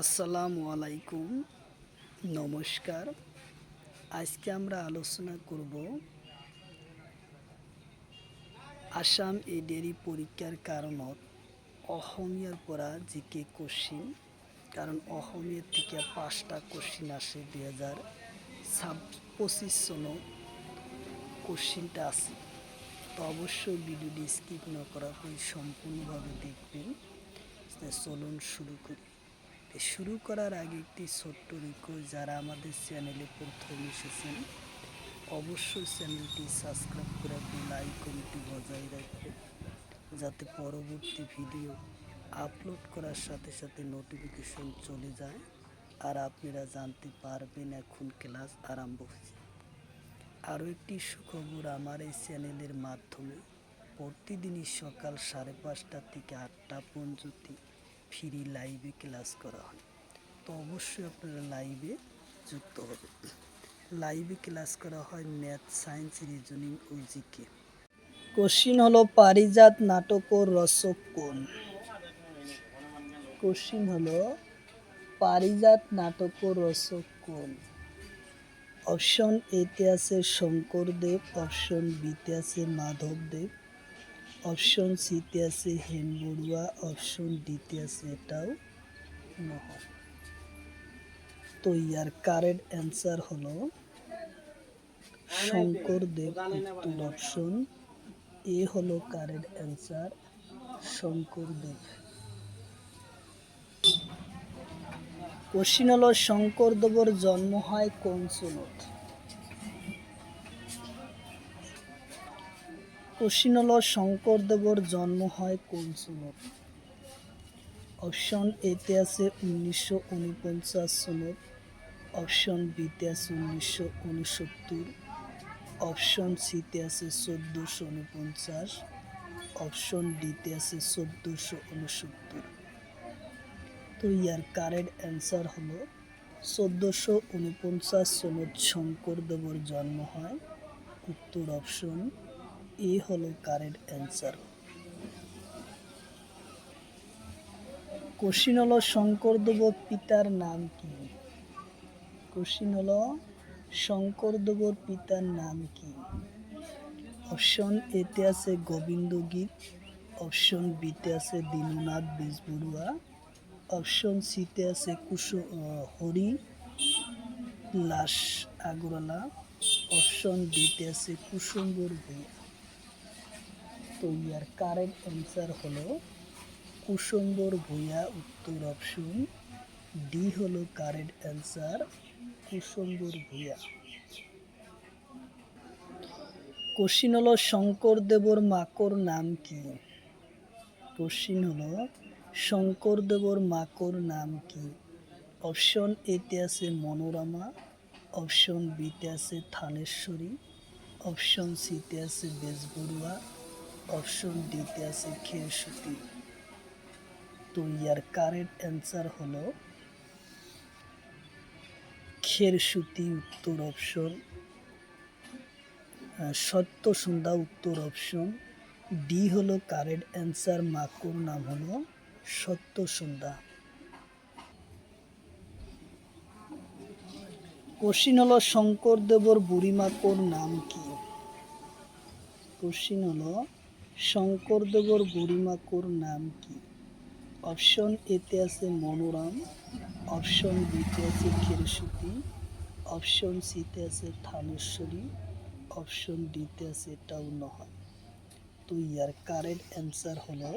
আসসালামু আলাইকুম, নমস্কার। আজকে আমরা আলোচনা করব আসাম এডেরি পরীক্ষার কারণত অসমীয়ার পৰা জিকে কোশ্চিন, কারণ অসমীয়ার থেকে 5টা কোশ্চিন আসে 2025 সনত কোশ্চিনটা আছে। তো অবশ্যই ভিডিওটি স্কিপ না করার সম্পূর্ণভাবে দেখবেন। চলুন শুরু করি। শুরু করার আগে একটি ছোট্ট রিকোয়েস্ট, যারা আমাদের চ্যানেলে প্রথম এসেছেন অবশ্যই চ্যানেলটি সাবস্ক্রাইব করে বেল আইকনটি বজায় রাখবেন, যাতে পরবর্তী ভিডিও আপলোড করার সাথে সাথে নোটিফিকেশন চলে যায় আর আপনারা জানতে পারবেন এখন ক্লাস আরম্ভ হয়েছে। আরও একটি সুখবর, আমার এই চ্যানেলের মাধ্যমে প্রতিদিনই সকাল 5:30 থেকে 8টা পর্যন্ত ফ্রি লাইভে ক্লাস করা হয়। তো অবশ্যই আপনারা লাইভে যুক্ত হবেন। লাইভে ক্লাস করা হয় ম্যাথ, সায়েন্স, রিজনিং ও জিকে। কোশ্চিন হলো পারিজাত নাটকের রচক কোন? কোশ্চিন হলো পারিজাত নাটকের রচক কোন? অপশন এতে আছে শঙ্করদেব, অপশন বিতে আছে মাধবদেব, অপশন সিতে আছে হেম বড়ুয়া, অপশন ডিতে আছে এটাও নহয়। তো ইয়ার কারেক্ট অ্যান্সার হলো শঙ্করদেব। উত্তর অপশন এ হলো কারেক্ট অ্যান্সার, শঙ্করদেব। কোশ্চিন হলো শঙ্করদেবের জন্ম হয় কোন সনত? কোশ্চিন হলো শঙ্করদেবের জন্ম হয় কোন সনত? অপশন এতে আছে 1949 সনত, অপশন বিতে আছে 1969, অপশন সিতে আছে 1449, অপশন ডিতে আছে 1469। তো ইয়ার কারেক্ট অ্যান্সার হলো 1449 সনত শঙ্করদেবের জন্ম হয়। উত্তর অপশন এ হলো কারেক্ট অ্যান্সার। কোশ্চিন হলো শঙ্করদেবের পিতার নাম কি? কোশ্চিন হলো শঙ্করদেবের পিতার নাম কি? অপশন এতে আছে গোবিন্দগীত, অপশন বিতে আছে দীননাথ বেজবরুয়া, অপশন সিতে আছে হরি লাস আগরওয়ালা, অপশন ডিতে আছে কুসুম্বর ভূঁইয়া। তো ইয়ার কারেক্ট অ্যান্সার হলো কুসুম্বর ভূঁইয়া। উত্তর অপশন ডি হলো কারেক্ট অ্যান্সার, কুসুম্বর ভূঁইয়া। কোশ্চিন হলো শঙ্করদেবর মাকর নাম কি? কোশ্চিন হলো শঙ্করদেবর মাকর নাম কি? অপশন এতে আছে মনোরমা, অপশন বিতে আছে থানেশ্বরী, অপশন সিতে আছে বেজবরুয়া, অপশন ডিতে আছে খেরসুতি। তো ইয়ার কারেক্ট অ্যান্সার হলো খেরসুতি। উত্তর অপশন সত্যসন্ধ্যা। উত্তর অপশন ডি হলো কারেক্ট অ্যান্সার, মাকুর নাম হলো সত্যসন্ধ্যা। কোশ্চিন হলো শঙ্করদেবর বুড়িমাকোর নাম কি? কোশ্চিন হলো শঙ্করদেবর বুড়িমাকোর নাম কি? অপশন এতে আছে মনোরাম, অপশন বিতে আছে খেরসুতি, অপশন সিতে আছে থানেশ্বরী, অপশন ডিতে আছে এটাও নহয়। তো ইয়ার কারেক্ট অ্যান্সার হলো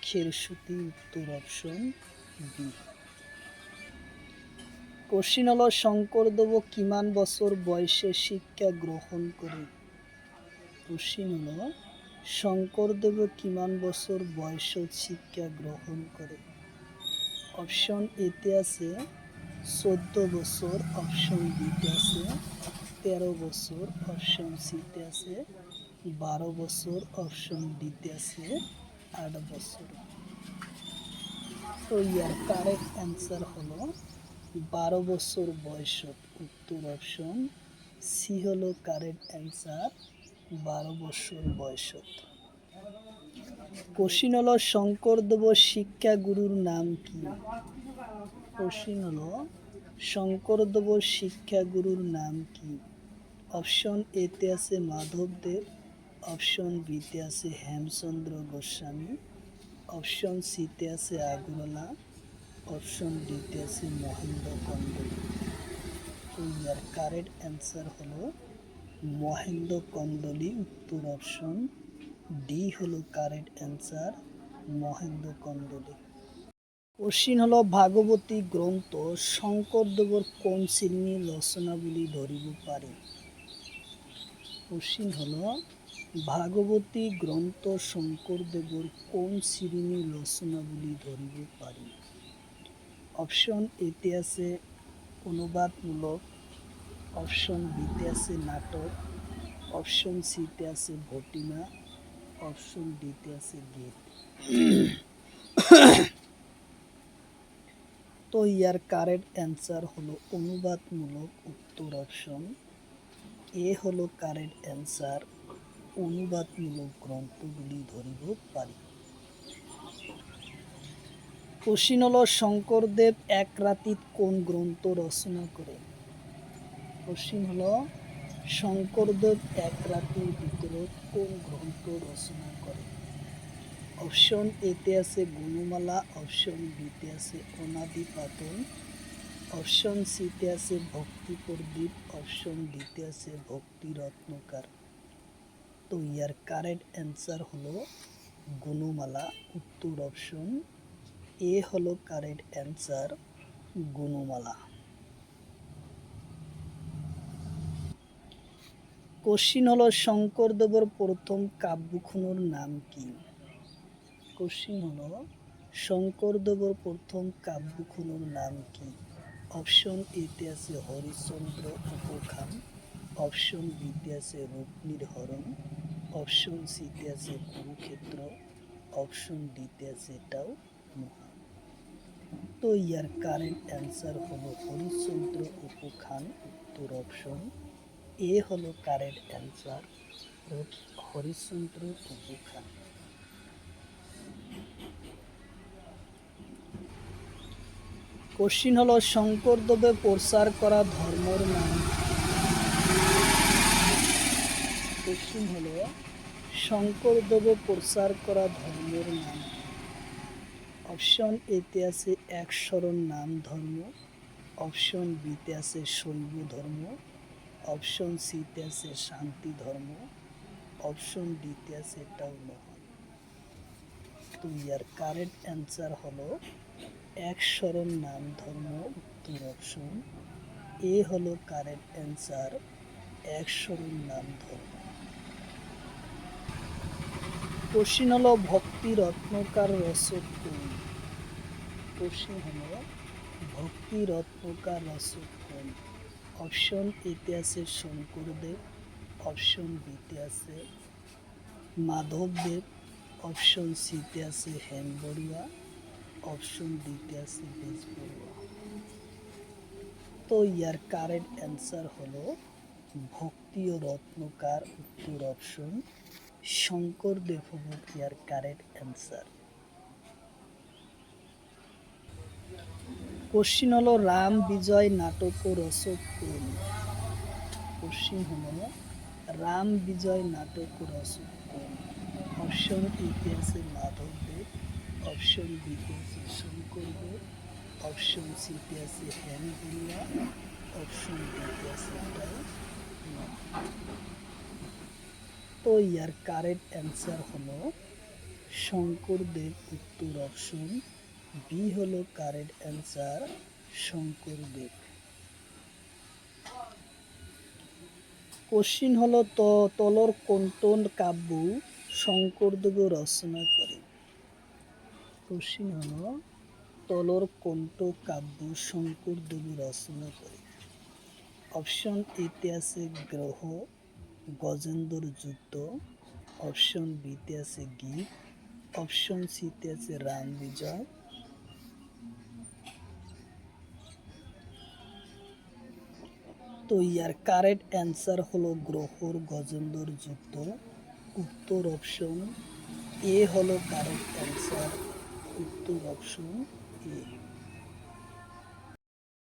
খেরসুতি। উত্তর অপশন বি। কোশ্চিন হলো শঙ্করদেব কিমান বছর বয়সে শিক্ষা গ্রহণ করে? কোশ্চিন হলো শঙ্করদেব কিমান বছর বয়সে শিক্ষা গ্রহণ করে? অপশন এতে আছে 14 বছর, অপশন বিতে আছে 13 বছর, অপশন সিতে আছে 12 বছর, অপশন ডিতে আছে 8 বছর। তো ইয়ার কারেক্ট অ্যান্সার হলো 12 বছর বয়সত। উত্তর অপশন সি হলো কারেক্ট অ্যান্সার, 12 বছর বয়সত। কোশ্চিন হলো শঙ্করদেব শিক্ষা গুরুর নাম কি? কোশ্চিন হলো শঙ্করদেব শিক্ষা গুরুর নাম কি? অপশন এতে আছে মাধবদেব, অপশন বিতে আছে হেমচন্দ্র গোস্বামী, অপশন সিতে আছে আগরওয়ালা, অপশন ডিতে আছে মহেন্দ্র কন্দলী। তো ইয়ার কারেক্ট অ্যান্সার হলো মহেন্দ্র কন্দলী, উত্তর অপশন ডি হলো correct answer, Mahendra Kandali. Question হলো ভাগবতী গ্রন্থ শঙ্করদেবর কোন শ্রেণীর রচনাবলী ধরিব পারি? কোশ্চিন হলো ভাগবতী গ্রন্থ শঙ্করদেবর কোন শ্রেণীর রচনাবলী ধরিব পারি? অপশন এতে আছে অনুবাদমূলক, অপশন বিতে আছে নাটক, অপশন সিতে আছে ভটিমা, অপশন ডিতে আছে গীত। তো ইয়ার কারেক্ট অ্যান্সার হলো অনুবাদমূলক, উত্তর অপশন এ হলো কারেক্ট অ্যান্সার, অনুবাদমূলক গ্রন্থগুলি ধরিব পারি। কোশ্চিন হলো শঙ্করদেব এক রাতিত কোন গ্রন্থ রচনা করে? কোশ্চিন হলো শঙ্করদেব এক রাতের ভিতরত কোন গ্রন্থ রচনা করে? অপশন এতে আছে গুণমালা, অপশন বিতে আছে অনাদিপাতন, অপশন সিতে আছে ভক্তি প্রদীপ, অপশন ডিতে আছে ভক্তি রত্নকার। তো ইয়ার কারেক্ট অ্যান্সার হলো গুণমালা, উত্তর অপশন এ হলো কারেক্ট অ্যান্সার, গুণমালা। কোশ্চিন হলো শঙ্করদেবর প্রথম কাব্যখনুর নাম কি? কোশ্চিন হলো শঙ্করদেবর প্রথম কাব্যখনুর নাম কি? অপশন এতে আছে হরিশ্চন্দ্র উপখান, অপশন বিতে আছে রূপনীর হরণ, অপশন সিতে আছে কুরুক্ষেত্র, অপশন ডিতে আছে এটাও মহা। তো ইয়ার কারেন্ট অ্যান্সার হলো হরিশ্চন্দ্র উপখান, উত্তর অপশন এ হলো কারেন্ট অ্যান্সার, হরিশ্চন্দ্র উপখান। কোশ্চিন হলো শঙ্করদেবে প্রচার করা ধর্মর নাম। কোশ্চিন হলো শঙ্করদেবে প্রচার করা ধর্মের নাম। অপশন এতে আছে এক শরণ নাম ধর্ম, অপশন বিতে আছে শৈব ধর্ম, অপশন সিতে আছে শান্তি ধর্ম, অপশন ডিতে আছে এটাও নয়। তো ইয়ার কারেক্ট অ্যান্সার হলো এক শরণ নাম ধর্ম, উত্তর অপশন এ হলো কারেক্ট অ্যান্সার, এক শরণ নাম ধর্ম। কোশ্চিন হলো ভক্তি রত্নকার রচক কোন? কোশ্চিন হলো ভক্তি রত্নকার রচক কোন? অপশন এতে আছে শঙ্করদেব, অপশন বিতে আছে মাধবদেব, অপশন সিতে আছে হেম বড়ুয়া, অপশন ডিতে আছে বেজ বড়ুয়া। তো ইয়ার কারেক্ট অ্যান্সার হলো ভক্তি ও রত্নকার, উত্তর অপশন শঙ্করদেব হল ইয়ার কারেক্ট অ্যান্সার। কোশ্চিন হলো রাম বিজয় নাটক ও রচক কোন? কোশ্চিন হলো রাম বিজয় নাটক ও রচক কোন? অপশন এতে আছে মাধবদেব, অপশন বিতে আছে শঙ্করদেব, অপশন সিতে আছে হেম বড়ুয়া, অপশন ডিতে আছে এটাও না। তো ইয়ার কারেক্ট অ্যান্সার হলো শঙ্করদেব, উত্তর অপশন বি হলো কারেক্ট অ্যান্সার, শঙ্করদেব। কোশ্চিন হলো তলর কোনটো কাব্য শঙ্করদেব রচনা করে? কোশ্চিন হলো তলর কোনটো কাব্য শঙ্করদেব রচনা করে? অপশন এতে আছে গ্রহ, গজেন্দ্র যুদ্ধ, অপশন বিতে আছে গীত, অপশন সিতে আছে রাম বিজয়। তো ইয়ার কারেক্ট অ্যান্সার হলো গ্রহর গজেন্দ্র যুদ্ধ, উত্তর অপশন এ হলো কারেক্ট অ্যান্সার, উত্তর অপশন এ।